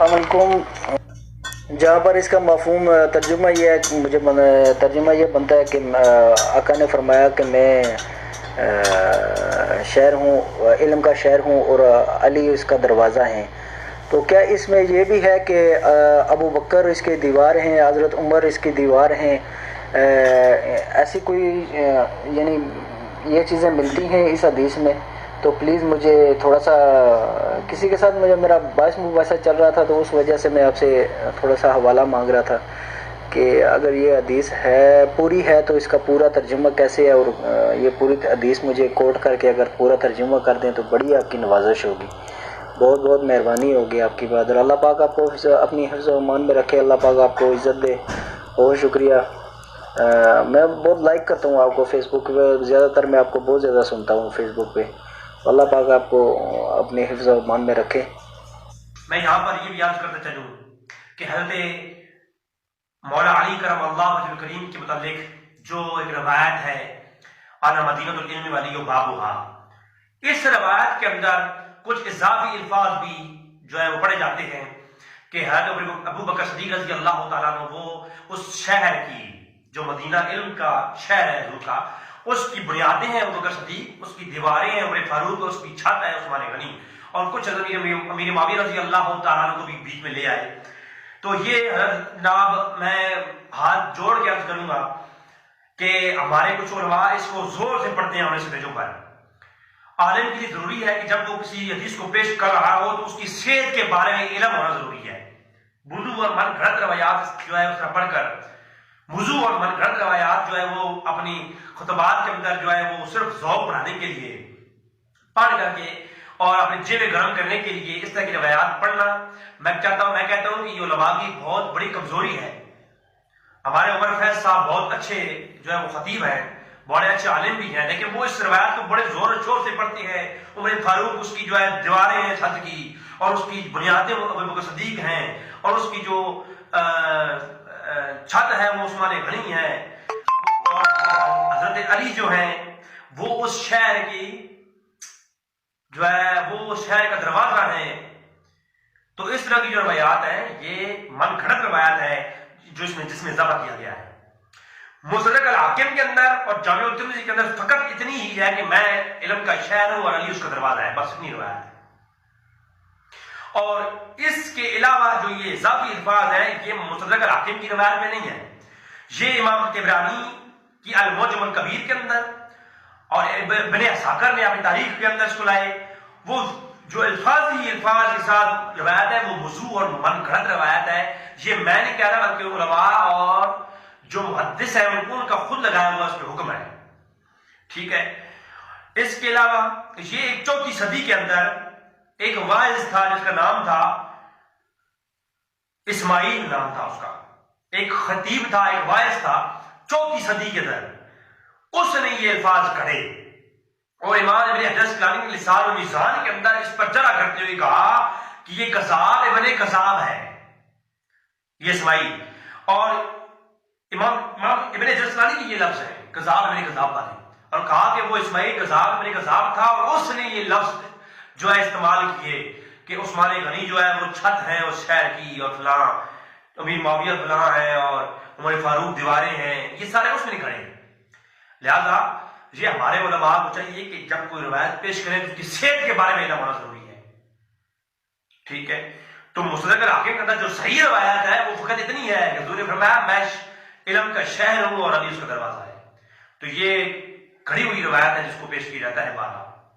अलैकुम। जहाँ पर इसका मफहूम तर्जुमा ये है कि तर्जुमा ये बनता है कि आका ने फरमाया कि मैं शहर हूँ, इल्म का शहर हूँ और अली उसका दरवाज़ा है। तो क्या इसमें ये भी है कि अबू बकर इसके दीवार हैं, हज़रत उमर इसकी दीवार हैं? ऐसी कोई यानी ये चीज़ें मिलती हैं इस हदीस में? तो प्लीज़ मुझे थोड़ा सा, किसी के साथ मुझे मेरा बहस मुबासा चल रहा था, तो उस वजह से मैं आपसे थोड़ा सा हवाला मांग रहा था कि अगर ये हदीस है, पूरी है, तो इसका पूरा तर्जुमा कैसे है, और ये पूरी हदीस मुझे कोट करके अगर पूरा तर्जुमा कर दें तो बड़ी आपकी नवाजिश होगी। बहुत बहुत मेहरबानी होगी आपकी बात। और अल्लाह पाक आपको अपनी हिफ्ज़ व अमान में रखे, अल्लाह पाक आपको इज़्ज़त दे। बहुत शुक्रिया। मैं बहुत लाइक करता हूँ आपको फेसबुक पे, ज़्यादातर मैं आपको बहुत ज़्यादा सुनता हूँ फेसबुक पे। अल्लाह पाक आपको अपने हिफ्ज़ व अमान में रखे। मैं यहाँ पर ये भी याद करता चलूँ कि हज़रत मौला अली करम अल्लाह वजह करीम के मुतालिक जो एक रवायत है, आना मदीनतुल इल्म वाली बाबुहा, इस रवायत के अंदर कुछ इजाफी अल्फाज भी जो है वो पढ़े जाते हैं कि हज़रत अबू बकर सिद्दीक़ रज़ी अल्लाह तआला अन्हु वो उस शहर की, जो मदीना इल्म का शहर है हजूर का, उसकी बुनियादें हैं अबू बकर सिद्दीक़, उसकी दीवारें हैं उमर फारूक, उसकी छत है उस्मान गनी, और कुछ अमीर माविया रज़ी अल्लाह तआला अन्हु को भी बीच में ले आए। तो ये जनाब मैं हाथ जोड़ के अर्ज करूंगा कि हमारे कुछ उलमा इसको जोर से पढ़ते हैं अपने स्टेजों पर। आलिम के लिए जरूरी है कि जब वो किसी हदीस को पेश कर रहा हो तो उसकी सेहत के बारे में इल्म होना जरूरी है। वुजू और मन घड़त रवायात जो है उसका पढ़कर, वुजू और मन घड़त रवायात जो है वो अपनी खुतबात के अंदर जो है वो सिर्फ ज़ौक़ बढ़ाने के लिए पढ़ करके और अपने जेब गर्म करने के लिए इस तरह की रवायात पढ़ना, मैं कहता हूँ कि ये उलमा की बहुत बड़ी कमजोरी है। हमारे उमर फैज साहब बहुत अच्छे जो है वो खतीब हैं, बड़े अच्छे आलिम भी हैं, लेकिन वो इस रवायत को बड़े जोर शोर से पढ़ते हैं। उमर फारूक उसकी जो है दीवारें हैं छत की, और उसकी बुनियादें अबू बकर सिद्दीक हैं, और उसकी जो छत है वो उस्मान गनी है, और हजरत अली जो है वो उस शहर की जो है वो शहर का दरवाजा है। तो इस तरह की जो रवायात है ये मन घड़त रवायात है जो जिसमें ज़ब्त किया गया है। मुसनद अल-हाकिम के अंदर और जामिअ तिर्मिज़ी के अंदर फकत इतनी ही है कि मैं इल्म का शहर हूं और अली उसका दरवाजा है, बस इतनी रवायत है। और इसके अलावा जो ये इज़ाफ़ी अल्फाज है ये मुसनद अल-हाकिम की रवायत में नहीं है, ये इमाम तिबरानी की अल-मुअज्जम अल-कबीर के अंदर और इब्न असाकिर ने अपनी तारीख के अंदर इसको लाए। वो जो अल्फाज के साथ रवायत है वो वुजू और मन घड़त रवायत है। ये मैं नहीं कह रहा बल्कि उलमा और जो मुहद्दिस है उनका खुद लगाया हुआ उस पर हुक्म है, ठीक है। इसके अलावा ये एक 4वीं सदी के अंदर एक वाइज था जिसका नाम था इस्माइल, नाम था उसका, एक खतीब था, एक वाइज था 4वीं सदी के अंदर, उसने ये अल्फाज कहे। और इमाम इब्न हजर अस्क़लानी ने लिसान और मीज़ान के अंदर इस पर जरा करते हुए कहा कि ये कज़ाब इब्न कज़ाब है, ये इस्माइल। और इमाम इब्न हजर अस्क़लानी की ये लफ्ज है कज़ाब इब्न कज़ाब वाले, और कहा कि वो इस्माइल कज़ाब इब्न कज़ाब था, और उसने ये लफ्ज जो है इस्तेमाल किए कि उस्मान गनी जो है वो छत है उस शहर की, और फलां अमीर माविया फलां है, और उमर फारूक दीवारें हैं, ये सारे उसने खड़े हैं। लिहाजा ये हमारे उलमा को चाहिए कि जब कोई रवायत पेश करें तो उसकी सेहत के बारे में इल्म होना जरूरी है, ठीक है। तो मुसनद अल-हाकिम के अंदर जो सही रवायत है वो फकत इतनी है कि हुजूर ने फरमाया मैं इल्म का शहर हूं और अली उसका दरवाजा है। तो ये खड़ी हुई रवायत है जिसको पेश किया जाता है बारहा।